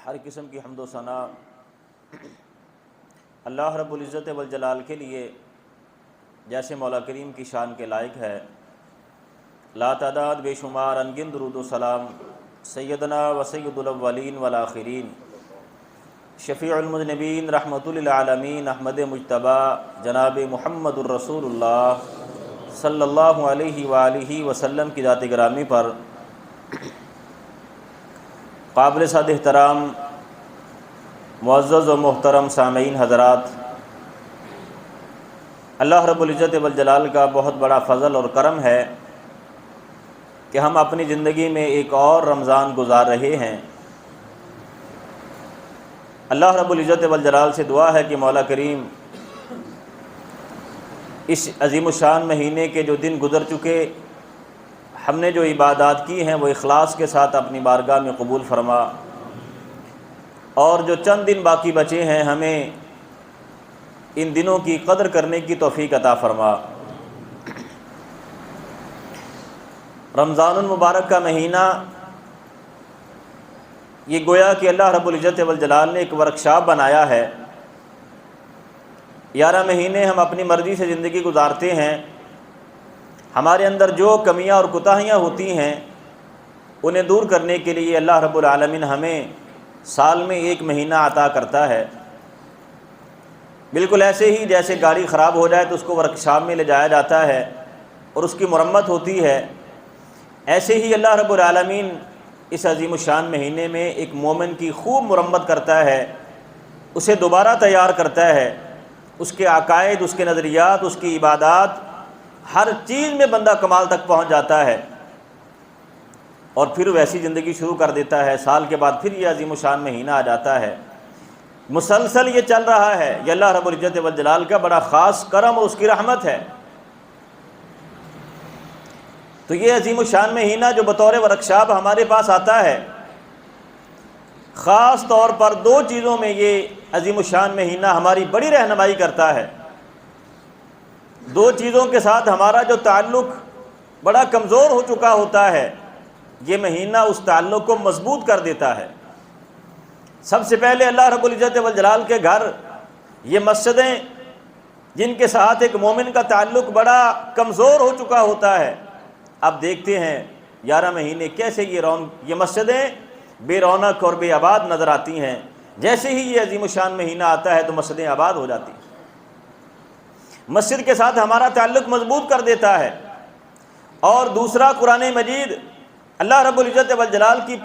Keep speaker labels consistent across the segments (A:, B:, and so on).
A: ہر قسم کی حمد و ثنا اللہ رب العزت والجلال کے لیے جیسے مولا کریم کی شان کے لائق ہے۔ لا تعداد بے شمار انگن درود و سلام سیدنا و سید الاولین والآخرین شفیع المذنبین رحمۃ للعالمین احمد مجتبیٰ جناب محمد الرسول اللہ صلی اللہ علیہ وآلہ وسلم کی ذات گرامی پر قابل صد احترام معزز و محترم سامعین حضرات، اللہ رب العزت والجلال کا بہت بڑا فضل اور کرم ہے کہ ہم اپنی زندگی میں ایک اور رمضان گزار رہے ہیں۔ اللہ رب العزت والجلال سے دعا ہے کہ مولا کریم اس عظیم الشان مہینے کے جو دن گزر چکے، ہم نے جو عبادات کی ہیں وہ اخلاص کے ساتھ اپنی بارگاہ میں قبول فرما، اور جو چند دن باقی بچے ہیں ہمیں ان دنوں کی قدر کرنے کی توفیق عطا فرما۔ رمضان المبارک کا مہینہ یہ گویا کہ اللہ رب العزت والجلال نے ایک ورکشاپ بنایا ہے۔ 11 مہینے ہم اپنی مرضی سے زندگی گزارتے ہیں، ہمارے اندر جو کمیاں اور کوتاہیاں ہوتی ہیں انہیں دور کرنے کے لیے اللہ رب العالمین ہمیں سال میں ایک مہینہ عطا کرتا ہے۔ بالکل ایسے ہی جیسے گاڑی خراب ہو جائے تو اس کو ورکشاپ میں لے جایا جاتا ہے اور اس کی مرمت ہوتی ہے، ایسے ہی اللہ رب العالمین اس عظیم الشان مہینے میں ایک مومن کی خوب مرمت کرتا ہے، اسے دوبارہ تیار کرتا ہے، اس کے عقائد، اس کے نظریات، اس کی عبادات، ہر چیز میں بندہ کمال تک پہنچ جاتا ہے، اور پھر ویسی زندگی شروع کر دیتا ہے۔ سال کے بعد پھر یہ عظیم الشان مہینہ آ جاتا ہے، مسلسل یہ چل رہا ہے۔ یہ اللہ رب العزت والجلال کا بڑا خاص کرم اور اس کی رحمت ہے۔ تو یہ عظیم الشان مہینہ جو بطور ورکشاپ ہمارے پاس آتا ہے، خاص طور پر 2 چیزوں میں یہ عظیم الشان مہینہ ہماری بڑی رہنمائی کرتا ہے۔ 2 چیزوں کے ساتھ ہمارا جو تعلق بڑا کمزور ہو چکا ہوتا ہے، یہ مہینہ اس تعلق کو مضبوط کر دیتا ہے۔ سب سے پہلے اللہ رب العزت والجلال کے گھر، یہ مسجدیں جن کے ساتھ ایک مومن کا تعلق بڑا کمزور ہو چکا ہوتا ہے، اب دیکھتے ہیں 11 مہینے کیسے یہ مسجدیں بے رونق اور بے آباد نظر آتی ہیں۔ جیسے ہی یہ عظیم الشان مہینہ آتا ہے تو مسجدیں آباد ہو جاتی ہیں، مسجد کے ساتھ ہمارا تعلق مضبوط کر دیتا ہے۔ اور دوسرا، قرآن مجید اللہ رب العزت والجلال کی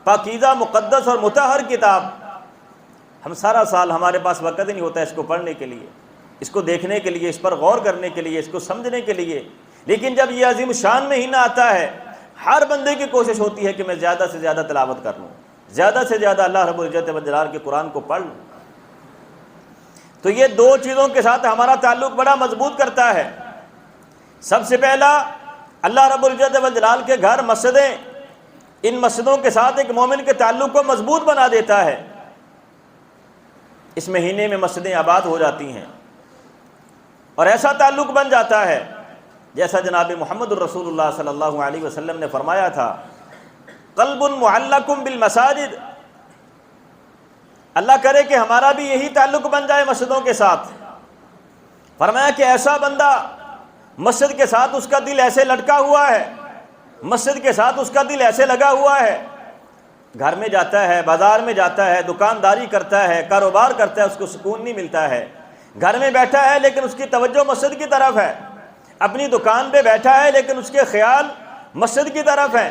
A: پاکیزہ مقدس اور مطہر کتاب، ہم سارا سال ہمارے پاس وقت ہی نہیں ہوتا اس کو پڑھنے کے لیے، اس کو دیکھنے کے لیے، اس پر غور کرنے کے لیے، اس کو سمجھنے کے لیے، لیکن جب یہ عظیم الشان مہینہ آتا ہے ہر بندے کی کوشش ہوتی ہے کہ میں زیادہ سے زیادہ تلاوت کر لوں، زیادہ سے زیادہ اللہ رب العزت والجلال کے قرآن کو پڑھ لوں۔ تو یہ 2 چیزوں کے ساتھ ہمارا تعلق بڑا مضبوط کرتا ہے۔ سب سے پہلا، اللہ رب العزت والجلال کے گھر مسجدیں، ان مسجدوں کے ساتھ ایک مومن کے تعلق کو مضبوط بنا دیتا ہے۔ اس مہینے میں مسجدیں آباد ہو جاتی ہیں اور ایسا تعلق بن جاتا ہے جیسا جناب محمد الرسول اللہ صلی اللہ علیہ وسلم نے فرمایا تھا، قلب معلق بالمساجد۔ اللہ کرے کہ ہمارا بھی یہی تعلق بن جائے مسجدوں کے ساتھ۔ فرمایا کہ ایسا بندہ مسجد کے ساتھ اس کا دل ایسے لٹکا ہوا ہے، مسجد کے ساتھ اس کا دل ایسے لگا ہوا ہے، گھر میں جاتا ہے، بازار میں جاتا ہے، دکانداری کرتا ہے، کاروبار کرتا ہے، اس کو سکون نہیں ملتا ہے۔ گھر میں بیٹھا ہے لیکن اس کی توجہ مسجد کی طرف ہے، اپنی دکان پہ بیٹھا ہے لیکن اس کے خیال مسجد کی طرف ہے،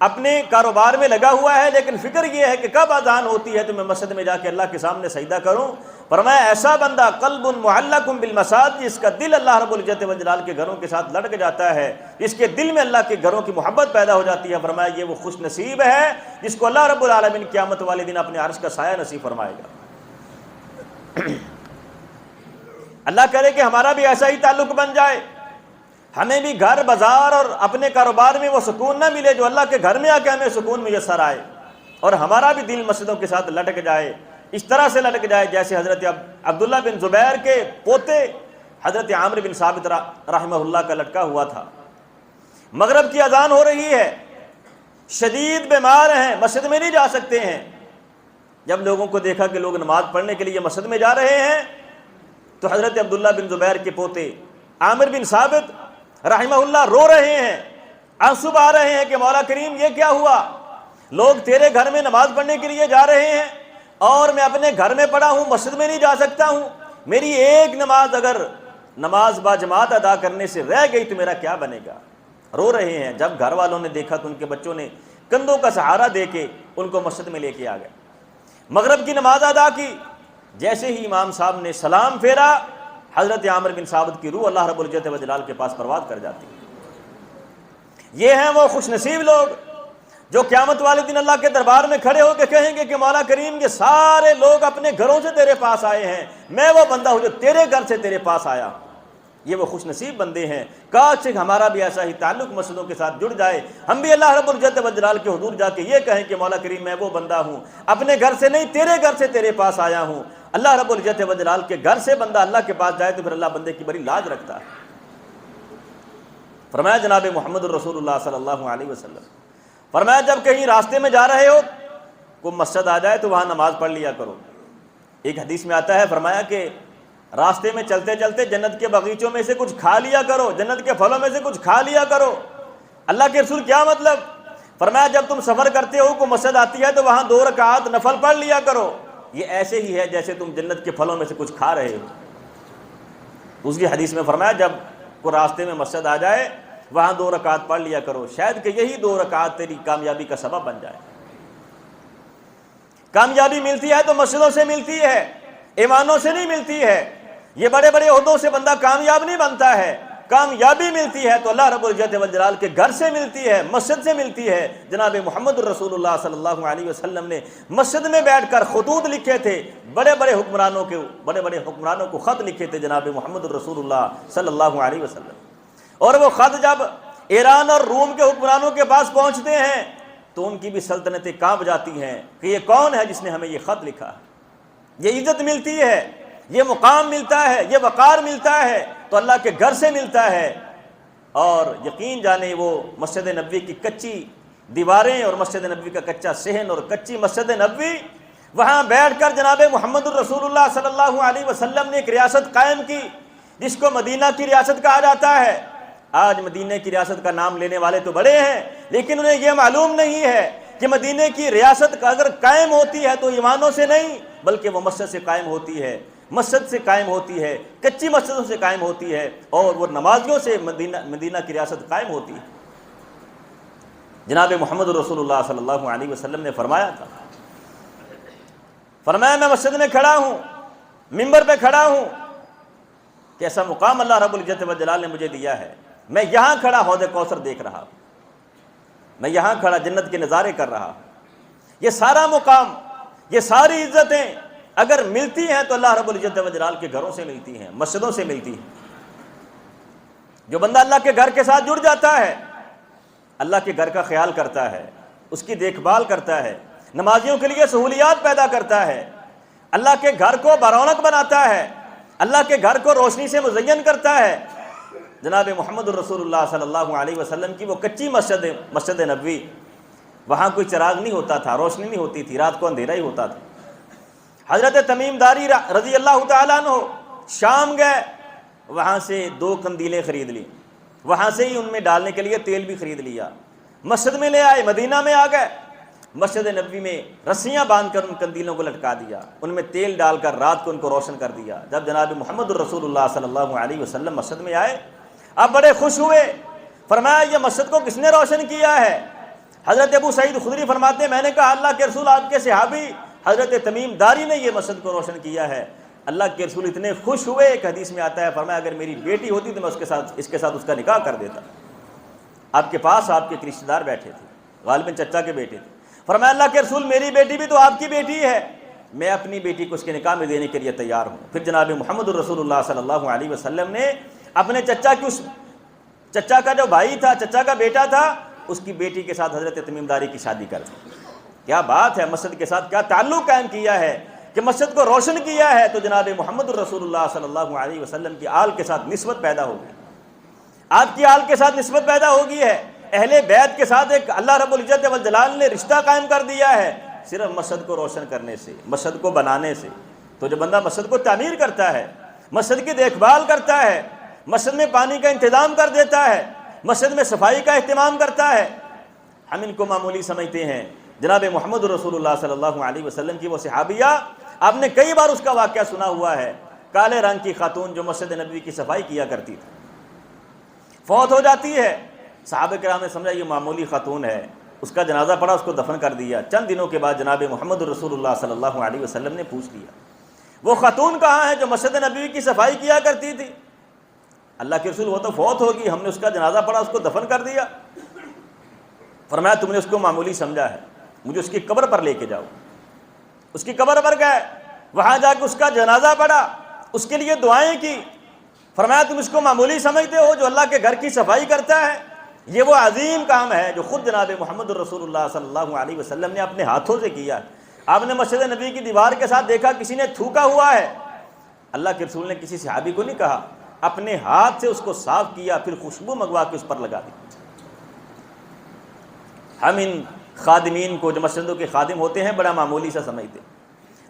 A: اپنے کاروبار میں لگا ہوا ہے لیکن فکر یہ ہے کہ کب اذان ہوتی ہے تو میں مسجد میں جا کے اللہ کے سامنے سجدہ کروں۔ فرمایا ایسا بندہ قلب معلق بالمساجد، جس کا دل اللہ رب العزت والجلال کے گھروں کے ساتھ لٹک جاتا ہے، جس کے دل میں اللہ کے گھروں کی محبت پیدا ہو جاتی ہے، فرمایا یہ وہ خوش نصیب ہے جس کو اللہ رب العالمین قیامت والے دن اپنے عرش کا سایہ نصیب فرمائے گا۔ اللہ کرے کہ ہمارا بھی ایسا ہی تعلق بن جائے، ہمیں بھی گھر، بازار اور اپنے کاروبار میں وہ سکون نہ ملے جو اللہ کے گھر میں آ کے ہمیں سکون میسر آئے، اور ہمارا بھی دل مسجدوں کے ساتھ لٹک جائے، اس طرح سے لٹک جائے جیسے حضرت عبداللہ بن زبیر کے پوتے حضرت عامر بن ثابت رحمہ اللہ کا لٹکا ہوا تھا۔ مغرب کی اذان ہو رہی ہے، شدید بیمار ہیں، مسجد میں نہیں جا سکتے ہیں، جب لوگوں کو دیکھا کہ لوگ نماز پڑھنے کے لیے مسجد میں جا رہے ہیں تو حضرت عبداللہ بن زبیر کے پوتے عامر بن ثابت رحمہ اللہ رو رہے ہیں، آنسو بہا رہے ہیں کہ مولا کریم یہ کیا ہوا، لوگ تیرے گھر میں نماز پڑھنے کے لیے جا رہے ہیں اور میں اپنے گھر میں پڑھا ہوں، مسجد میں نہیں جا سکتا ہوں، میری ایک نماز اگر نماز با جماعت ادا کرنے سے رہ گئی تو میرا کیا بنے گا۔ رو رہے ہیں۔ جب گھر والوں نے دیکھا تو ان کے بچوں نے کندھوں کا سہارا دے کے ان کو مسجد میں لے کے آ گئے، مغرب کی نماز ادا کی۔ جیسے ہی امام صاحب نے سلام پھیرا، حضرت عامر بن ثابت کی روح اللہ رب العزت و جلال کے پاس پرواز کر جاتی۔ یہ ہیں وہ خوش نصیب لوگ جو قیامت والے دن اللہ کے دربار میں کھڑے ہو کے کہیں گے کہ مولا کریم یہ سارے لوگ اپنے گھروں سے تیرے پاس آئے ہیں، میں وہ بندہ ہوں جو تیرے گھر سے تیرے پاس آیا۔ یہ وہ خوش نصیب بندے ہیں۔ کاش ہمارا بھی ایسا ہی تعلق مسجدوں کے ساتھ جڑ جائے، ہم بھی اللہ رب العزت و جلال کے حضور جا کے یہ کہیں کہ مولا کریم میں وہ بندہ ہوں، اپنے گھر سے نہیں تیرے گھر سے تیرے پاس آیا ہوں۔ اللہ رب العزت و جلال کے گھر سے بندہ اللہ کے پاس جائے تو پھر اللہ بندے کی بڑی لاج رکھتا ہے۔ فرمایا جناب محمد الرسول اللہ صلی اللہ علیہ وسلم، فرمایا جب کہیں راستے میں جا رہے ہو کوئی مسجد آ جائے تو وہاں نماز پڑھ لیا کرو۔ ایک حدیث میں آتا ہے، فرمایا کہ راستے میں چلتے چلتے جنت کے باغیچوں میں سے کچھ کھا لیا کرو، جنت کے پھلوں میں سے کچھ کھا لیا کرو۔ اللہ کے رسول کیا مطلب؟ فرمایا جب تم سفر کرتے ہو کوئی مسجد آتی ہے تو وہاں 2 رکعات نفل پڑھ لیا کرو، یہ ایسے ہی ہے جیسے تم جنت کے پھلوں میں سے کچھ کھا رہے ہو۔ دوسری حدیث میں فرمایا جب کوئی راستے میں مسجد آ جائے وہاں 2 رکعات پڑھ لیا کرو، شاید کہ یہی 2 رکعات تیری کامیابی کا سبب بن جائے۔ کامیابی ملتی ہے تو مسجدوں سے ملتی ہے، ایوانوں سے نہیں ملتی ہے۔ یہ بڑے بڑے عہدوں سے بندہ کامیاب نہیں بنتا ہے، کامیابی ملتی ہے تو اللہ رب العزت والجلال کے گھر سے ملتی ہے، مسجد سے ملتی ہے۔ جناب محمد الرسول اللہ صلی اللہ علیہ وسلم نے مسجد میں بیٹھ کر خطوط لکھے تھے، بڑے بڑے حکمرانوں کو خط لکھے تھے جناب محمد الرسول اللہ صلی اللہ علیہ وسلم، اور وہ خط جب ایران اور روم کے حکمرانوں کے پاس پہنچتے ہیں تو ان کی بھی سلطنتیں کانپ جاتی ہیں کہ یہ کون ہے جس نے ہمیں یہ خط لکھا۔ یہ عزت ملتی ہے، یہ مقام ملتا ہے، یہ وقار ملتا ہے تو اللہ کے گھر سے ملتا ہے۔ اور یقین جانے وہ مسجد نبوی کی کچی دیواریں اور مسجد نبوی کا کچا صحن اور کچی مسجد نبوی، وہاں بیٹھ کر جناب محمد الرسول اللہ صلی اللہ علیہ وسلم نے ایک ریاست قائم کی جس کو مدینہ کی ریاست کہا جاتا ہے۔ آج مدینہ کی ریاست کا نام لینے والے تو بڑے ہیں لیکن انہیں یہ معلوم نہیں ہے کہ مدینہ کی ریاست اگر قائم ہوتی ہے تو ایمانوں سے نہیں بلکہ وہ مسجد سے قائم ہوتی ہے، مسجد سے قائم ہوتی ہے، کچی مسجدوں سے قائم ہوتی ہے، اور وہ نمازیوں سے مدینہ کی ریاست قائم ہوتی ہے۔ جناب محمد رسول اللہ صلی اللہ علیہ وسلم نے فرمایا تھا، فرمایا میں مسجد میں کھڑا ہوں، منبر پہ کھڑا ہوں کہ ایسا مقام اللہ رب العزت والجلال نے مجھے دیا ہے، میں یہاں کھڑا حوض کوثر دیکھ رہا ہوں، میں یہاں کھڑا جنت کے نظارے کر رہا ہوں۔ یہ سارا مقام، یہ ساری عزتیں اگر ملتی ہیں تو اللہ رب العزت والجلال کے گھروں سے ملتی ہیں، مسجدوں سے ملتی ہیں۔ جو بندہ اللہ کے گھر کے ساتھ جڑ جاتا ہے، اللہ کے گھر کا خیال کرتا ہے، اس کی دیکھ بھال کرتا ہے، نمازیوں کے لیے سہولیات پیدا کرتا ہے، اللہ کے گھر کو برونق بناتا ہے، اللہ کے گھر کو روشنی سے مزین کرتا ہے۔ جناب محمد الرسول اللہ صلی اللہ علیہ وسلم کی وہ کچی مسجد نبوی، وہاں کوئی چراغ نہیں ہوتا تھا، روشنی نہیں ہوتی تھی، رات کو اندھیرا ہی ہوتا تھا۔ حضرت تمیم داری رضی اللہ تعالیٰ عنہ شام گئے، وہاں سے 2 قندیلیں خرید لی، وہاں سے ہی ان میں ڈالنے کے لیے تیل بھی خرید لیا، مسجد میں لے آئے، مدینہ میں آ گئے، مسجد نبوی میں رسیاں باندھ کر ان قندیلوں کو لٹکا دیا، ان میں تیل ڈال کر رات کو ان کو روشن کر دیا۔ جب جناب محمد الرسول اللہ صلی اللہ علیہ وسلم مسجد میں آئے، اب بڑے خوش ہوئے، فرمایا یہ مسجد کو کس نے روشن کیا ہے؟ حضرت ابو سعید خدری فرماتے ہیں میں نے کہا اللہ کے رسول آپ کے صحابی حضرت تمیم داری نے یہ مسجد کو روشن کیا ہے۔ اللہ کے رسول اتنے خوش ہوئے، ایک حدیث میں آتا ہے، فرمایا اگر میری بیٹی ہوتی تو میں اس کے ساتھ اس کا نکاح کر دیتا۔ آپ کے پاس آپ کے رشتہ دار بیٹھے تھے، غالباً چچا کے بیٹے تھے، فرمایا اللہ کے رسول میری بیٹی بھی تو آپ کی بیٹی ہے، میں اپنی بیٹی کو اس کے نکاح میں دینے کے لیے تیار ہوں۔ پھر جناب محمد الرسول اللہ صلی اللہ علیہ وسلم نے اپنے چچا کا جو بھائی تھا، چچا کا بیٹا تھا، اس کی بیٹی کے ساتھ حضرت تمیم داری کی شادی کر دی۔ کیا بات ہے، مسجد کے ساتھ کیا تعلق قائم کیا ہے کہ مسجد کو روشن کیا ہے تو جناب محمد الرسول اللہ صلی اللہ علیہ وسلم کی آل کے ساتھ نسبت پیدا ہو گئی، آپ کی آل کے ساتھ نسبت پیدا ہو گئی ہے، اہل بیت کے ساتھ ایک اللہ رب العزت والجلال نے رشتہ قائم کر دیا ہے صرف مسجد کو روشن کرنے سے، مسجد کو بنانے سے۔ تو جو بندہ مسجد کو تعمیر کرتا ہے، مسجد کی دیکھ بھال کرتا ہے، مسجد میں پانی کا انتظام کر دیتا ہے، مسجد میں صفائی کا اہتمام کرتا ہے، ہم ان کو معمولی سمجھتے ہیں۔ جناب محمد رسول اللہ صلی اللہ علیہ وسلم کی وہ صحابیہ، آپ نے کئی بار اس کا واقعہ سنا ہوا ہے، کالے رنگ کی خاتون جو مسجد نبوی کی صفائی کیا کرتی تھی، فوت ہو جاتی ہے۔ صحابہ کرام نے سمجھا یہ معمولی خاتون ہے، اس کا جنازہ پڑا، اس کو دفن کر دیا۔ چند دنوں کے بعد جناب محمد رسول اللہ صلی اللہ علیہ وسلم نے پوچھ لیا وہ خاتون کہاں ہے جو مسجد نبوی کی صفائی کیا کرتی تھی؟ اللہ کے رسول وہ تو فوت ہوگی، ہم نے اس کا جنازہ پڑھا، اس کو دفن کر دیا۔ فرمایا تم نے اس کو معمولی سمجھا ہے، مجھے اس کی قبر پر لے کے جاؤ۔ اس کی قبر پر گئے، وہاں جا کے اس کا جنازہ پڑھا، اس کے لیے دعائیں کی۔ فرمایا تم اس کو معمولی سمجھتے ہو؟ جو اللہ کے گھر کی صفائی کرتا ہے، یہ وہ عظیم کام ہے جو خود جناب محمد رسول اللہ صلی اللہ علیہ وسلم نے اپنے ہاتھوں سے کیا۔ آپ نے مسجد نبی کی دیوار کے ساتھ دیکھا کسی نے تھوکا ہوا ہے، اللہ کے رسول نے کسی صحابی کو نہیں کہا، اپنے ہاتھ سے اس کو صاف کیا، پھر خوشبو منگوا کے اس پر لگا دی۔ ہم ان خادمین کو جو مسجدوں کے خادم ہوتے ہیں بڑا معمولی سا سمجھتے ہیں،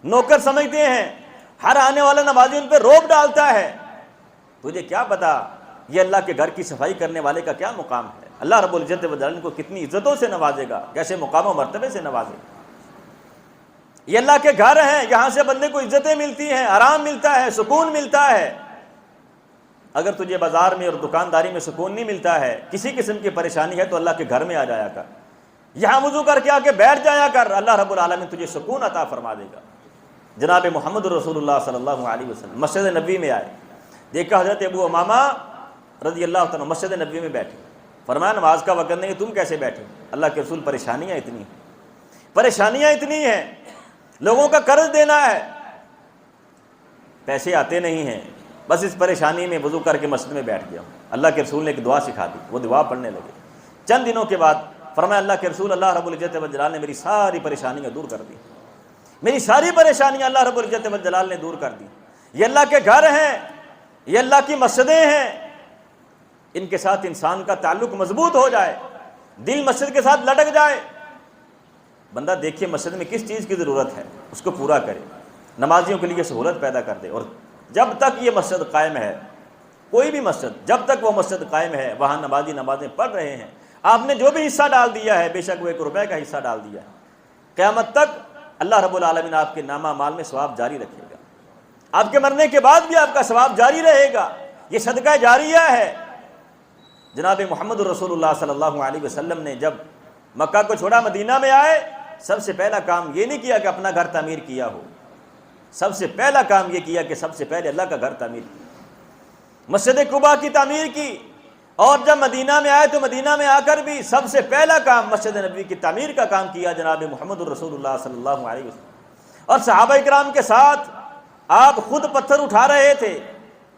A: نوکر سمجھتے ہیں، ہر آنے والا نمازی ان پہ روب ڈالتا ہے۔ تجھے کیا پتا یہ اللہ کے گھر کی صفائی کرنے والے کا کیا مقام ہے، اللہ رب العزت و جلالہ کو کتنی عزتوں سے نوازے گا، کیسے مقام و مرتبے سے نوازے گا۔ یہ اللہ کے گھر ہیں، یہاں سے بندے کو عزتیں ملتی ہیں، آرام ملتا ہے، سکون ملتا ہے۔ اگر تجھے بازار میں اور دکانداری میں سکون نہیں ملتا ہے، کسی قسم کی پریشانی ہے، تو اللہ کے گھر میں آ جایا کر، یہاں وضو کر کے آ کے بیٹھ جایا کر، اللہ رب العالمین تجھے سکون عطا فرما دے گا۔ جناب محمد رسول اللہ صلی اللہ علیہ وسلم مسجد نبوی میں آئے، دیکھا حضرت ابو امامہ رضی اللہ تعالیٰ مسجد نبوی میں بیٹھے، فرمایا نماز کا وقت نہیں، تم کیسے بیٹھے؟ اللہ کے رسول پریشانیاں اتنی ہیں، لوگوں کا قرض دینا ہے، پیسے آتے نہیں ہیں، بس اس پریشانی میں وضو کر کے مسجد میں بیٹھ گیا۔ اللہ کے رسول نے ایک دعا سکھا دی، وہ دعا پڑھنے لگے۔ چند دنوں کے بعد فرمایا اللہ کے رسول اللہ رب العزت و جلال نے میری ساری پریشانیاں دور کر دی، میری ساری پریشانیاں اللہ رب العزت و جلال نے دور کر دی۔ یہ اللہ کے گھر ہیں، یہ اللہ کی مسجدیں ہیں، ان کے ساتھ انسان کا تعلق مضبوط ہو جائے، دل مسجد کے ساتھ لٹک جائے، بندہ دیکھیے مسجد میں کس چیز کی ضرورت ہے اس کو پورا کرے، نمازیوں کے لیے سہولت پیدا کر دے۔ اور جب تک یہ مسجد قائم ہے، کوئی بھی مسجد جب تک وہ مسجد قائم ہے، وہاں نمازی نمازیں پڑھ رہے ہیں، آپ نے جو بھی حصہ ڈال دیا ہے، بے شک وہ 1 روپے کا حصہ ڈال دیا ہے، قیامت تک اللہ رب العالمین آپ کے نامہ مال میں ثواب جاری رکھے گا، آپ کے مرنے کے بعد بھی آپ کا ثواب جاری رہے گا، یہ صدقہ جاریہ ہے۔ جناب محمد رسول اللہ صلی اللہ علیہ وسلم نے جب مکہ کو چھوڑا، مدینہ میں آئے، سب سے پہلا کام یہ نہیں کیا کہ اپنا گھر تعمیر کیا ہو، سب سے پہلا کام یہ کیا کہ سب سے پہلے اللہ کا گھر تعمیر کیا، مسجد قباء کی تعمیر کی، اور جب مدینہ میں آئے تو مدینہ میں آ کر بھی سب سے پہلا کام مسجد نبوی کی تعمیر کا کام کیا جناب محمد رسول اللہ صلی اللہ علیہ وسلم۔ اور صحابہ اکرام کے ساتھ آپ خود پتھر اٹھا رہے تھے،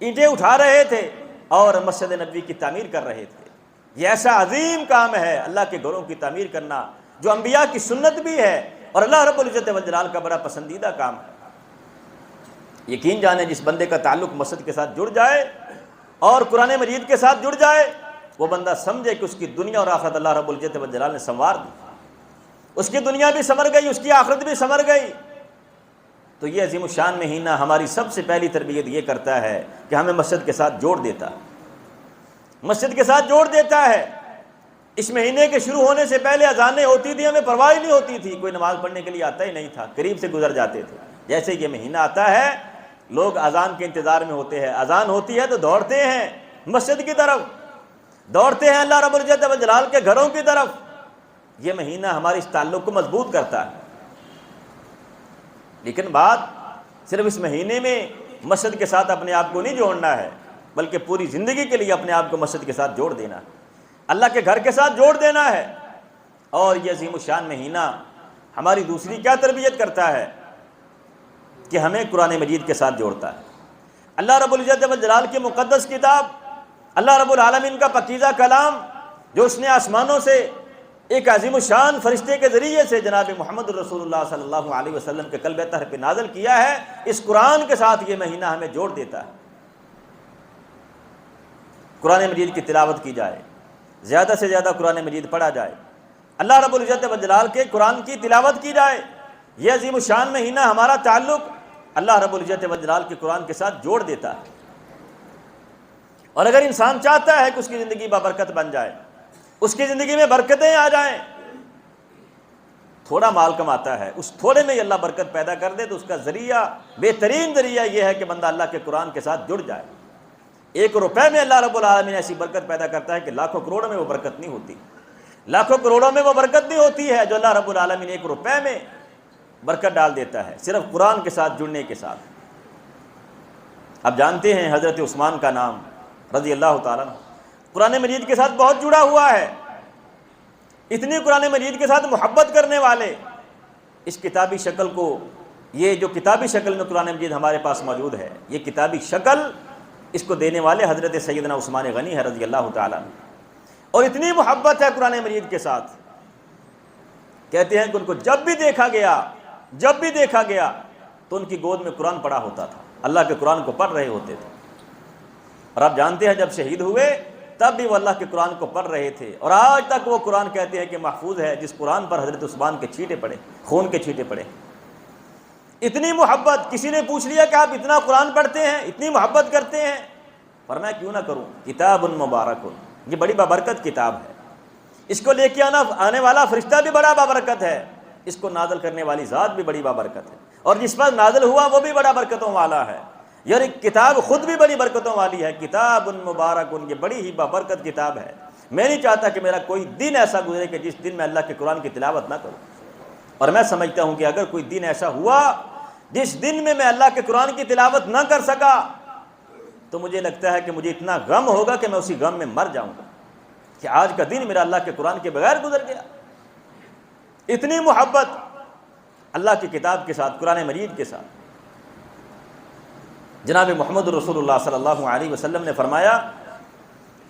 A: اینٹیں اٹھا رہے تھے، اور مسجد نبوی کی تعمیر کر رہے تھے۔ یہ ایسا عظیم کام ہے اللہ کے گھروں کی تعمیر کرنا، جو انبیاء کی سنت بھی ہے اور اللہ رب العزت والجلال کا بڑا پسندیدہ کام ہے۔ یقین جانے جس بندے کا تعلق مسجد کے ساتھ جڑ جائے اور قرآن مجید کے ساتھ جڑ جائے، وہ بندہ سمجھے کہ اس کی دنیا اور آخرت اللہ رب العزت والجلال نے سنوار دی، اس کی دنیا بھی سنور گئی، اس کی آخرت بھی سنور گئی۔ تو یہ عظیم الشان مہینہ ہماری سب سے پہلی تربیت یہ کرتا ہے کہ ہمیں مسجد کے ساتھ جوڑ دیتا ہے، مسجد کے ساتھ جوڑ دیتا ہے۔ اس مہینے کے شروع ہونے سے پہلے اذانیں ہوتی تھی، ہمیں پرواہ نہیں ہوتی تھی، کوئی نماز پڑھنے کے لیے آتا ہی نہیں تھا، قریب سے گزر جاتے تھے۔ جیسے یہ مہینہ آتا ہے، لوگ اذان کے انتظار میں ہوتے ہیں، اذان ہوتی ہے تو دوڑتے ہیں مسجد کی طرف، دوڑتے ہیں اللہ رب العزت و جلال کے گھروں کی طرف۔ یہ مہینہ ہمارے اس تعلق کو مضبوط کرتا ہے۔ لیکن بات صرف اس مہینے میں مسجد کے ساتھ اپنے آپ کو نہیں جوڑنا ہے، بلکہ پوری زندگی کے لیے اپنے آپ کو مسجد کے ساتھ جوڑ دینا ہے، اللہ کے گھر کے ساتھ جوڑ دینا ہے۔ اور یہ عظیم الشان مہینہ ہماری دوسری کیا تربیت کرتا ہے کہ ہمیں قرآن مجید کے ساتھ جوڑتا ہے۔ اللہ رب العزت والجلال کی مقدس کتاب، اللہ رب العالمین کا پاکیزہ کلام، جو اس نے آسمانوں سے ایک عظیم الشان فرشتے کے ذریعے سے جناب محمد رسول اللہ صلی اللہ علیہ وسلم کے قلب طاہر پہ نازل کیا ہے، اس قرآن کے ساتھ یہ مہینہ ہمیں جوڑ دیتا ہے۔ قرآن مجید کی تلاوت کی جائے، زیادہ سے زیادہ قرآن مجید پڑھا جائے، اللہ رب العزت والجلال کے قرآن کی تلاوت کی جائے، یہ عظیم الشان مہینہ ہمارا تعلق اللہ رب العزت والجلال کے قرآن کے ساتھ جوڑ دیتا ہے، اور اگر انسان چاہتا ہے کہ اس کی زندگی بابرکت بن جائے، اس کی زندگی میں برکتیں آ جائیں، تھوڑا مال کماتا ہے، اس تھوڑے میں اللہ برکت پیدا کر دے، تو اس کا ذریعہ، بہترین ذریعہ یہ ہے کہ بندہ اللہ کے قرآن کے ساتھ جڑ جائے۔ 1 روپے میں اللہ رب العالمین ایسی برکت پیدا کرتا ہے کہ لاکھوں کروڑوں میں وہ برکت نہیں ہوتی، لاکھوں کروڑوں میں وہ برکت نہیں ہوتی ہے جو اللہ رب العالمین 1 روپے میں برکت ڈال دیتا ہے، صرف قرآن کے ساتھ جڑنے کے ساتھ۔ اب جانتے ہیں حضرت عثمان کا نام رضی اللہ تعالیٰ عنہ قرآن مجید کے ساتھ بہت جڑا ہوا ہے، اتنی قرآن مجید کے ساتھ محبت کرنے والے، اس کتابی شکل کو، یہ جو کتابی شکل میں قرآن مجید ہمارے پاس موجود ہے، یہ کتابی شکل اس کو دینے والے حضرت سیدنا عثمان غنی ہے رضی اللہ تعالیٰ عنہ، اور اتنی محبت ہے قرآن مجید کے ساتھ، کہتے ہیں کہ ان کو جب بھی دیکھا گیا تو ان کی گود میں قرآن پڑا ہوتا تھا، اللہ کے قرآن کو پڑھ رہے ہوتے تھے۔ اور آپ جانتے ہیں جب شہید ہوئے تب بھی وہ اللہ کے قرآن کو پڑھ رہے تھے، اور آج تک وہ قرآن کہتے ہیں کہ محفوظ ہے، جس قرآن پر حضرت عثمان کے چھینٹے پڑے، خون کے چھینٹے پڑے۔ اتنی محبت، کسی نے پوچھ لیا کہ آپ اتنا قرآن پڑھتے ہیں، اتنی محبت کرتے ہیں؟ فرمایا کیوں نہ کروں، کتاب مبارک، یہ بڑی بابرکت کتاب ہے، اس کو لے کے آنے والا فرشتہ بھی بڑا بابرکت ہے، اس کو نازل کرنے والی ذات بھی بڑی بابرکت ہے، اور جس پر نازل ہوا وہ بھی بڑا برکتوں والا ہے، یعنی کتاب خود بھی بڑی برکتوں والی ہے، کتاب مبارک، یہ بڑی ہی بابرکت کتاب ہے۔ میں نہیں چاہتا کہ میرا کوئی دن ایسا گزرے کہ جس دن میں اللہ کے قرآن کی تلاوت نہ کروں، اور میں سمجھتا ہوں کہ اگر کوئی دن ایسا ہوا جس دن میں اللہ کے قرآن کی تلاوت نہ کر سکا تو مجھے لگتا ہے کہ مجھے اتنا غم ہوگا کہ میں اسی غم میں مر جاؤں گا کہ آج کا دن میرا اللہ کے قرآن کے بغیر گزر گیا۔ اتنی محبت اللہ کی کتاب کے ساتھ، قرآن مجید کے ساتھ۔ جناب محمد رسول اللہ صلی اللہ علیہ وسلم نے فرمایا،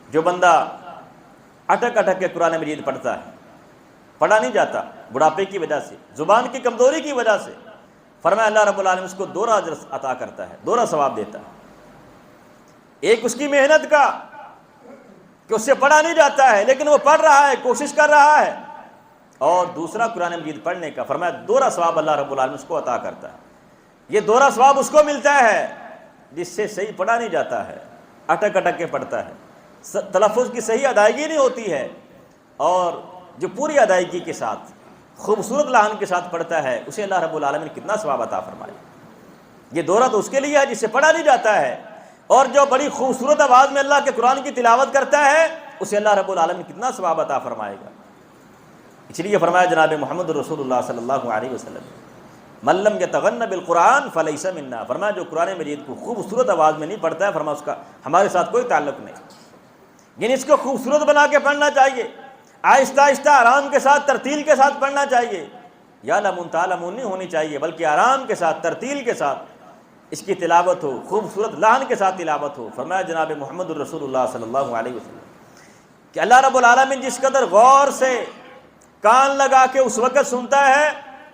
A: جو بندہ اٹک کے قرآن مجید پڑھتا ہے، پڑھا نہیں جاتا بڑھاپے کی وجہ سے، زبان کی کمزوری کی وجہ سے، فرمایا اللہ رب العالمین اس کو 2 اجر عطا کرتا ہے، 2 ثواب دیتا ہے۔ ایک اس کی محنت کا کہ اس سے پڑھا نہیں جاتا ہے لیکن وہ پڑھ رہا ہے، کوشش کر رہا ہے، اور دوسرا قرآن مجید پڑھنے کا، فرمایا 2 ثواب اللہ رب العالمین اس کو عطا کرتا ہے۔ یہ 2 ثواب اس کو ملتا ہے جس سے صحیح پڑھا نہیں جاتا ہے، اٹک کے پڑھتا ہے، تلفظ کی صحیح ادائیگی نہیں ہوتی ہے، اور جو پوری ادائیگی کے ساتھ، خوبصورت لحن کے ساتھ پڑھتا ہے، اسے اللہ رب العالمین کتنا ثواب عطا فرمائے۔ یہ دورہ تو اس کے لیے ہے جس سے پڑھا نہیں جاتا ہے، اور جو بڑی خوبصورت آواز میں اللہ کے قرآن کی تلاوت کرتا ہے اسے اللہ رب العالمین کتنا ثواب عطا فرمائے گا۔ اس لیے فرمایا جناب محمد رسول اللہ صلی اللہ علیہ وسلم، من لم یتغن بالقرآن فلیس منا، فرمایا جو قرآن مجید کو خوبصورت آواز میں نہیں پڑھتا ہے، فرمایا اس کا ہمارے ساتھ کوئی تعلق نہیں۔ یعنی اس کو خوبصورت بنا کے پڑھنا چاہیے، آہستہ آہستہ، آرام کے ساتھ، ترتیل کے ساتھ پڑھنا چاہیے، یا لمن تعلمون نہیں ہونی چاہیے، بلکہ آرام کے ساتھ، ترتیل کے ساتھ اس کی تلاوت ہو، خوبصورت لحن کے ساتھ تلاوت ہو۔ فرمایا جناب محمد رسول اللہ صلی اللہ علیہ وسلم کہ اللہ رب العالمین جس قدر غور سے کان لگا کے اس وقت سنتا ہے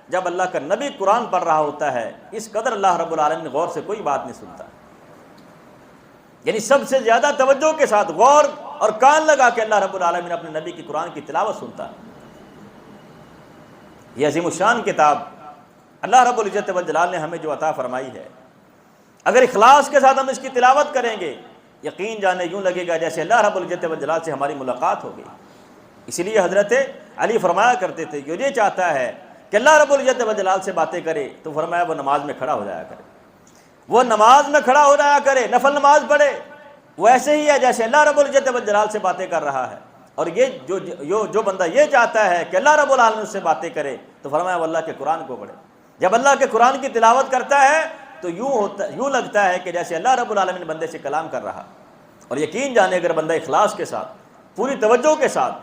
A: جب اللہ کا نبی قرآن پڑھ رہا ہوتا ہے، اس قدر اللہ رب العالمین غور سے کوئی بات نہیں سنتا، یعنی سب سے زیادہ توجہ کے ساتھ غور اور کان لگا کے اللہ رب العالمین اپنے نبی کی قرآن کی تلاوت سنتا ہے۔ یہ عظیم الشان کتاب اللہ رب العزت والجلال نے ہمیں جو عطا فرمائی ہے، اگر اخلاص کے ساتھ ہم اس کی تلاوت کریں گے، یقین جانے یوں لگے گا جیسے اللہ رب العزت والجلال سے ہماری ملاقات ہو گئی۔ اسی لیے حضرت علی فرمایا کرتے تھے کہ یہ چاہتا ہے کہ اللہ رب العزت والجلال سے باتیں کرے تو فرمایا وہ نماز میں کھڑا ہو جایا کرے، وہ نماز میں کھڑا ہو جایا کرے، نفل نماز پڑھے، وہ ایسے ہی ہے جیسے اللہ رب العزت والجلال سے باتیں کر رہا ہے۔ اور یہ جو بندہ یہ چاہتا ہے کہ اللہ رب العالمین اس سے باتیں کرے تو فرمایا وہ اللہ کے قرآن کو پڑھے۔ جب اللہ کے قرآن کی تلاوت کرتا ہے تو یوں لگتا ہے کہ جیسے اللہ رب العالمین بندے سے کلام کر رہا۔ اور یقین جانے اگر بندہ اخلاص کے ساتھ، پوری توجہ کے ساتھ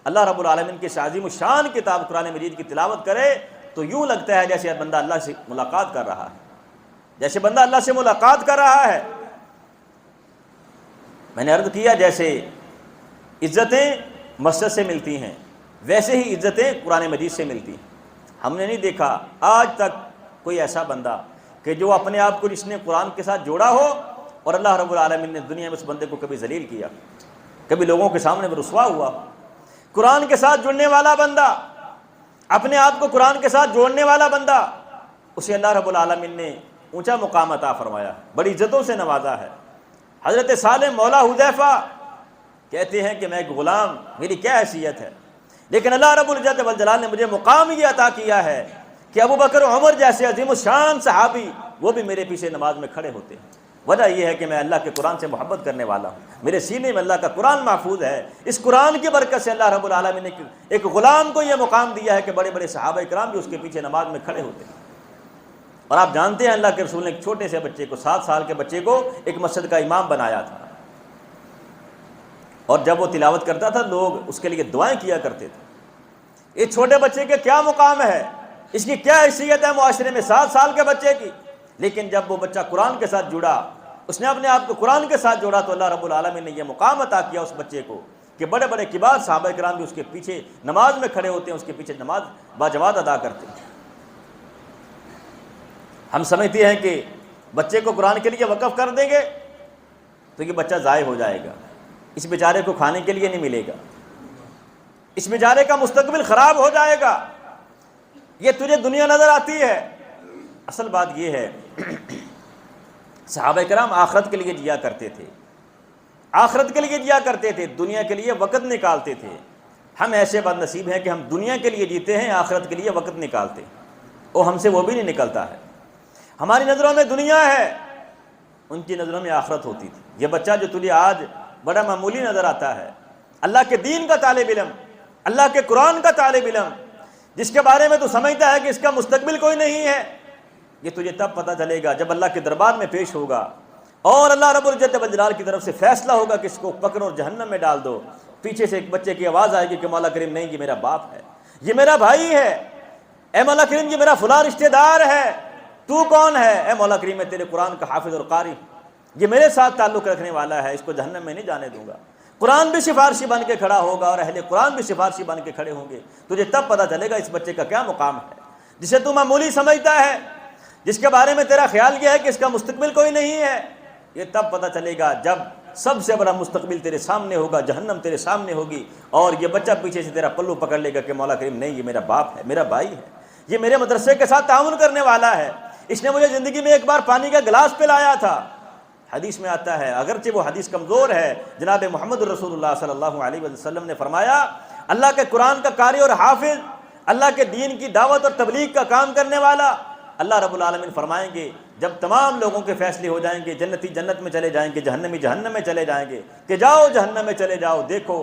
A: اللہ رب العالمین کی عظیم الشان کتاب قرآن مجید کی تلاوت کرے تو یوں لگتا ہے جیسے بندہ اللہ سے ملاقات کر رہا ہے، جیسے بندہ اللہ سے ملاقات کر رہا ہے۔ میں نے عرض کیا جیسے عزتیں مسجد سے ملتی ہیں ویسے ہی عزتیں قرآن مجید سے ملتی ہیں۔ ہم نے نہیں دیکھا آج تک کوئی ایسا بندہ کہ جو اپنے آپ کو جس نے قرآن کے ساتھ جوڑا ہو اور اللہ رب العالمین نے دنیا میں اس بندے کو کبھی ذلیل کیا، کبھی لوگوں کے سامنے رسوا ہوا۔ قرآن کے ساتھ جڑنے والا بندہ اپنے آپ کو قرآن کے ساتھ جوڑنے والا بندہ، اسے اللہ رب العالمین نے اونچا مقام عطا فرمایا، بڑی عزتوں سے نوازا ہے۔ حضرت سالم مولا حذیفہ کہتے ہیں کہ میں ایک غلام، میری کیا حیثیت ہے، لیکن اللہ رب العزت والجلال نے مجھے مقام یہ عطا کیا ہے کہ ابو بکر عمر جیسے عظیم الشان صحابی وہ بھی میرے پیچھے نماز میں کھڑے ہوتے ہیں۔ وجہ یہ ہے کہ میں اللہ کے قرآن سے محبت کرنے والا ہوں، میرے سینے میں اللہ کا قرآن محفوظ ہے۔ اس قرآن کی برکت سے اللہ رب العالمین نے ایک غلام کو یہ مقام دیا ہے کہ بڑے بڑے صحابہ کرام بھی اس کے پیچھے نماز میں کھڑے ہوتے ہیں۔ اور آپ جانتے ہیں اللہ کے رسول نے ایک چھوٹے سے بچے کو، 7 سال کے بچے کو ایک مسجد کا امام بنایا تھا، اور جب وہ تلاوت کرتا تھا لوگ اس کے لیے دعائیں کیا کرتے تھے۔ اس چھوٹے بچے کے کیا مقام ہے، اس کی کیا حیثیت ہے معاشرے میں 7 سال کے بچے کی، لیکن جب وہ بچہ قرآن کے ساتھ جڑا، اس نے اپنے آپ کو قرآن کے ساتھ جوڑا، تو اللہ رب العالمین نے یہ مقام عطا کیا اس بچے کو کہ بڑے بڑے کبار صحابہ کرام بھی اس کے پیچھے نماز میں کھڑے ہوتے ہیں، اس کے پیچھے نماز باجماعت ادا کرتے ہیں۔ ہم سمجھتے ہیں کہ بچے کو قرآن کے لیے وقف کر دیں گے تو یہ بچہ ضائع ہو جائے گا، اس بیچارے کو کھانے کے لیے نہیں ملے گا، اس بیچارے کا مستقبل خراب ہو جائے گا، یہ تجھے دنیا نظر آتی ہے۔ اصل بات یہ ہے صحابہ کرام آخرت کے لیے جیا کرتے تھے، آخرت کے لیے جیا کرتے تھے، دنیا کے لیے وقت نکالتے تھے۔ ہم ایسے بد نصیب ہیں کہ ہم دنیا کے لیے جیتے ہیں، آخرت کے لیے وقت نکالتے ہیں، اور ہم سے وہ بھی نہیں نکلتا ہے۔ ہماری نظروں میں دنیا ہے، ان کی نظروں میں آخرت ہوتی تھی۔ یہ بچہ جو تجھے آج بڑا معمولی نظر آتا ہے، اللہ کے دین کا طالب علم، اللہ کے قرآن کا طالب علم، جس کے بارے میں تو سمجھتا ہے کہ اس کا مستقبل کوئی نہیں ہے، یہ تجھے تب پتہ چلے گا جب اللہ کے دربار میں پیش ہوگا اور اللہ رب العزت والجلال کی طرف سے فیصلہ ہوگا کہ اس کو پکڑو اور جہنم میں ڈال دو۔ پیچھے سے ایک بچے کی آواز آئے گی کہ مولا کریم نہیں، یہ میرا باپ ہے، یہ میرا بھائی ہے، اے مولا کریم یہ میرا فلاں رشتہ دار ہے، تو کون ہے؟ اے مولا کریم میں تیرے قرآن کا حافظ اور قاری، یہ میرے ساتھ تعلق رکھنے والا ہے، اس کو جہنم میں نہیں جانے دوں گا۔ قرآن بھی سفارشی بن کے کھڑا ہوگا اور اہل قرآن بھی سفارشی بن کے کھڑے ہوں گے۔ تجھے تب پتہ چلے گا اس بچے کا کیا مقام ہے، جسے تو معمولی سمجھتا ہے، جس کے بارے میں تیرا خیال یہ ہے کہ اس کا مستقبل کوئی نہیں ہے۔ یہ تب پتہ چلے گا جب سب سے بڑا مستقبل تیرے سامنے ہوگا، جہنم تیرے سامنے ہوگی، اور یہ بچہ پیچھے سے تیرا پلو پکڑ لے گا کہ مولا کریم نہیں، یہ میرا باپ ہے، میرا بھائی ہے، یہ میرے مدرسے کے ساتھ تعاون کرنے والا ہے، اس نے مجھے زندگی میں ایک بار پانی کا گلاس پلایا تھا۔ حدیث میں آتا ہے، اگرچہ وہ حدیث کمزور ہے، جناب محمد رسول اللہ صلی اللہ علیہ وسلم نے فرمایا اللہ کے قرآن کا قاری اور حافظ، اللہ کے دین کی دعوت اور تبلیغ کا کام کرنے والا، اللہ رب العالمین فرمائیں گے جب تمام لوگوں کے فیصلے ہو جائیں گے، جنتی جنت میں چلے جائیں گے، جہنمی جہنم میں چلے جائیں گے، کہ جاؤ جہنم میں چلے جاؤ، دیکھو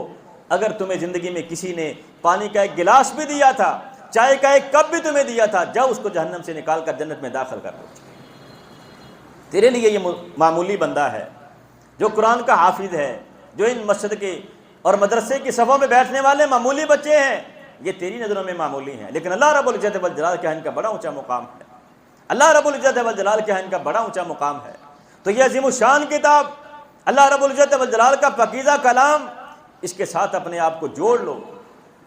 A: اگر تمہیں زندگی میں کسی نے پانی کا ایک گلاس بھی دیا تھا، چائے کا ایک کپ بھی تمہیں دیا تھا، جاؤ اس کو جہنم سے نکال کر جنت میں داخل کر دو۔ تیرے لیے یہ معمولی بندہ ہے جو قرآن کا حافظ ہے، جو ان مسجد کے اور مدرسے کی صفوں میں بیٹھنے والے معمولی بچے ہیں، یہ تیری نظروں میں معمولی ہیں، لیکن اللہ رب العزت والجلال کے ہاں ان کا بڑا اونچا مقام ہے، اللہ رب العزت والجلال کے ہاں ان کا بڑا اونچا مقام ہے۔ تو یہ عظیم الشان کتاب، اللہ رب العزت والجلال کا پاکیزہ کلام، اس کے ساتھ اپنے آپ کو جوڑ لو،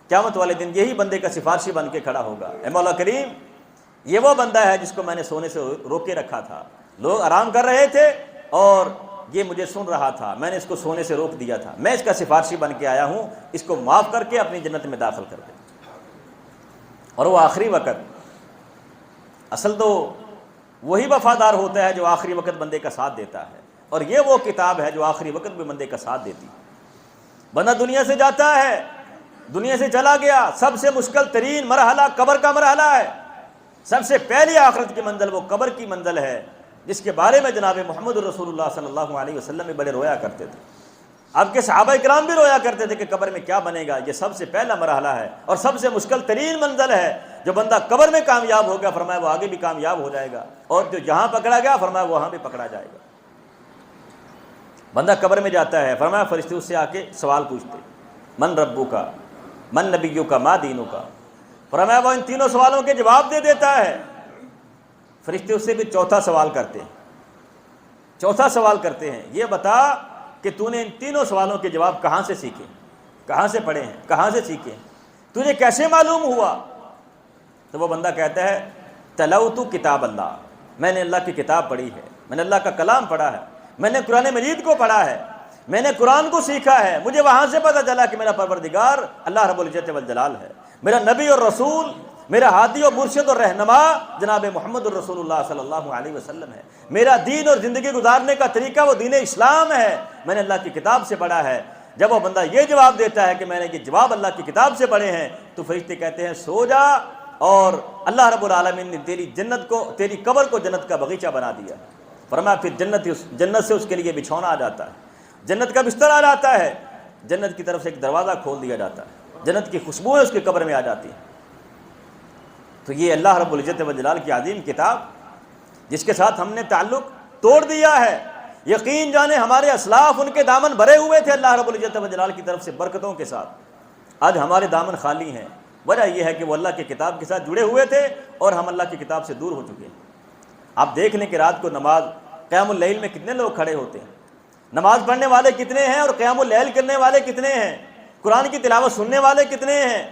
A: قیامت والے دن یہی بندے کا سفارشی بن کے کھڑا ہوگا، اے مولا کریم یہ وہ بندہ ہے جس کو میں نے سونے سے روکے رکھا تھا، لوگ آرام کر رہے تھے اور یہ مجھے سن رہا تھا، میں نے اس کو سونے سے روک دیا تھا، میں اس کا سفارشی بن کے آیا ہوں، اس کو معاف کر کے اپنی جنت میں داخل کر دے۔ اور وہ آخری وقت، اصل تو وہی وفادار ہوتا ہے جو آخری وقت بندے کا ساتھ دیتا ہے، اور یہ وہ کتاب ہے جو آخری وقت بھی بندے کا ساتھ دیتی ہے۔ بندہ دنیا سے جاتا ہے، دنیا سے چلا گیا، سب سے مشکل ترین مرحلہ قبر کا مرحلہ ہے، سب سے پہلی آخرت کی منزل وہ قبر کی منزل ہے، جس کے بارے میں جناب محمد رسول اللہ صلی اللہ علیہ وسلم بھی بڑے رویا کرتے تھے، آپ کے صحابہ کرام بھی رویا کرتے تھے کہ قبر میں کیا بنے گا۔ یہ سب سے پہلا مرحلہ ہے اور سب سے مشکل ترین منزل ہے، جو بندہ قبر میں کامیاب ہو گیا فرمایا وہ آگے بھی کامیاب ہو جائے گا، اور جو جہاں پکڑا گیا فرمایا وہاں بھی پکڑا جائے گا۔ بندہ قبر میں جاتا ہے، فرمایا فرشتے اس سے آ کے سوال پوچھتے، من ربو کا، من نبیو کا، ما دینو کا، فرمایا وہ ان تینوں سوالوں کے جواب دے دیتا ہے۔ فرشتے اس سے بھی چوتھا سوال کرتے ہیں، چوتھا سوال کرتے ہیں، یہ بتا کہ تو نے ان تینوں سوالوں کے جواب کہاں سے سیکھے، کہاں سے پڑھے ہیں، کہاں سے سیکھے، تجھے کیسے معلوم ہوا؟ تو وہ بندہ کہتا ہے تلوت کتاب اللہ، میں نے اللہ کی کتاب پڑھی ہے، میں نے اللہ کا کلام پڑھا ہے، میں نے قرآن مجید کو پڑھا ہے، میں نے قرآن کو سیکھا ہے، مجھے وہاں سے پتہ چلا کہ میرا پروردگار اللہ رب العزت والجلال ہے، میرا نبی اور رسول میرا ہادی و مرشد اور رہنما جناب محمد الرسول اللہ صلی اللہ علیہ وسلم ہے۔ میرا دین اور زندگی گزارنے کا طریقہ وہ دین اسلام ہے، میں نے اللہ کی کتاب سے پڑھا ہے۔ جب وہ بندہ یہ جواب دیتا ہے کہ میں نے یہ جواب اللہ کی کتاب سے پڑھے ہیں، تو فرشتے کہتے ہیں سو جا، اور اللہ رب العالمین نے تیری قبر کو جنت کا باغیچہ بنا دیا۔ فرمایا پھر جنت سے اس کے لیے بچھونا آ جاتا ہے، جنت کا بستر آ جاتا ہے، جنت کی طرف سے ایک دروازہ کھول دیا جاتا ہے، جنت کی خوشبوئیں اس کی قبر میں آ جاتی ہیں۔ تو یہ اللہ رب العزت والجلال کی عظیم کتاب جس کے ساتھ ہم نے تعلق توڑ دیا ہے، یقین جانے ہمارے اسلاف ان کے دامن بھرے ہوئے تھے اللہ رب العزت والجلال کی طرف سے برکتوں کے ساتھ، آج ہمارے دامن خالی ہیں۔ وجہ یہ ہے کہ وہ اللہ کی کتاب کے ساتھ جڑے ہوئے تھے اور ہم اللہ کی کتاب سے دور ہو چکے ہیں۔ آپ دیکھ لیں کہ رات کو نماز قیام اللیل میں کتنے لوگ کھڑے ہوتے ہیں، نماز پڑھنے والے کتنے ہیں اور قیام اللیل کرنے والے کتنے ہیں، قرآن کی تلاوت سننے والے کتنے ہیں۔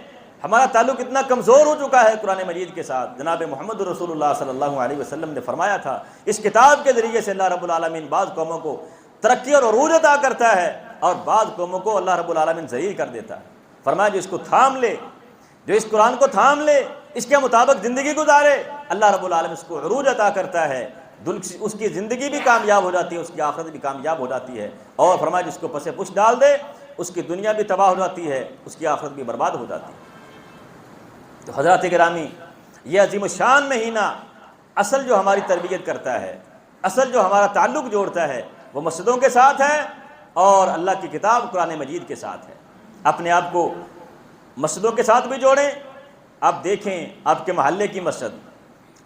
A: ہمارا تعلق اتنا کمزور ہو چکا ہے قرآن مجید کے ساتھ۔ جناب محمد رسول اللہ صلی اللہ علیہ وسلم نے فرمایا تھا اس کتاب کے ذریعے سے اللہ رب العالمین بعض قوموں کو ترقی اور عروج عطا کرتا ہے اور بعض قوموں کو اللہ رب العالمین ذلیل کر دیتا ہے۔ فرمایا جو اس کو تھام لے، جو اس قرآن کو تھام لے، اس کے مطابق زندگی گزارے، اللہ رب العالمین اس کو عروج عطا کرتا ہے، اس کی زندگی بھی کامیاب ہو جاتی ہے، اس کی آخرت بھی کامیاب ہو جاتی ہے۔ اور فرمایا جس کو پس پش ڈال دے، اس کی دنیا بھی تباہ ہو جاتی ہے، اس کی آخرت بھی برباد ہو جاتی ہے۔ تو حضرات گرامی، یہ عظیم الشان مہینہ اصل جو ہماری تربیت کرتا ہے، اصل جو ہمارا تعلق جوڑتا ہے، وہ مسجدوں کے ساتھ ہے اور اللہ کی کتاب قرآن مجید کے ساتھ ہے۔ اپنے آپ کو مسجدوں کے ساتھ بھی جوڑیں۔ آپ دیکھیں آپ کے محلے کی مسجد،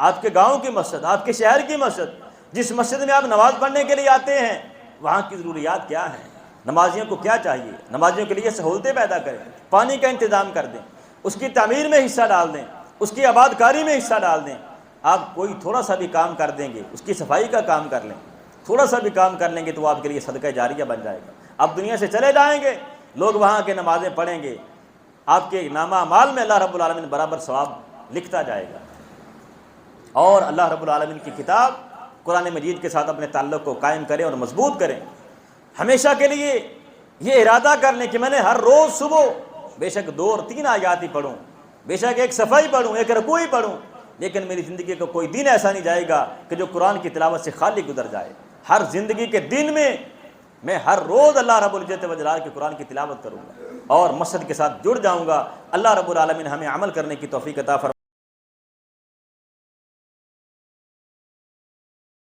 A: آپ کے گاؤں کی مسجد، آپ کے شہر کی مسجد، جس مسجد میں آپ نماز پڑھنے کے لیے آتے ہیں وہاں کی ضروریات کیا ہیں، نمازیوں کو کیا چاہیے، نمازیوں کے لیے سہولتیں پیدا کریں، پانی کا انتظام کر دیں، اس کی تعمیر میں حصہ ڈال دیں، اس کی آباد کاری میں حصہ ڈال دیں۔ آپ کوئی تھوڑا سا بھی کام کر دیں گے، اس کی صفائی کا کام کر لیں، تھوڑا سا بھی کام کر لیں گے تو وہ آپ کے لیے صدقہ جاریہ بن جائے گا۔ آپ دنیا سے چلے جائیں گے، لوگ وہاں کے نمازیں پڑھیں گے، آپ کے نامہ اعمال میں اللہ رب العالمین برابر ثواب لکھتا جائے گا۔ اور اللہ رب العالمین کی کتاب قرآن مجید کے ساتھ اپنے تعلق کو قائم کریں اور مضبوط کریں۔ ہمیشہ کے لیے یہ ارادہ کر لیں کہ میں نے ہر روز صبح بے شک 2 اور 3 آیات ہی پڑھوں، بے شک ایک صفحہ ہی پڑھوں، ایک رکوع ہی پڑھوں، لیکن میری زندگی کا کوئی دن ایسا نہیں جائے گا کہ جو قرآن کی تلاوت سے خالی گزر جائے۔ ہر زندگی کے دن میں ہر روز اللہ رب العزت والجلال کے قرآن کی تلاوت کروں گا اور مسجد کے ساتھ جڑ جاؤں گا۔ اللہ رب العالمین ہمیں عمل کرنے کی توفیق عطا فرمائے۔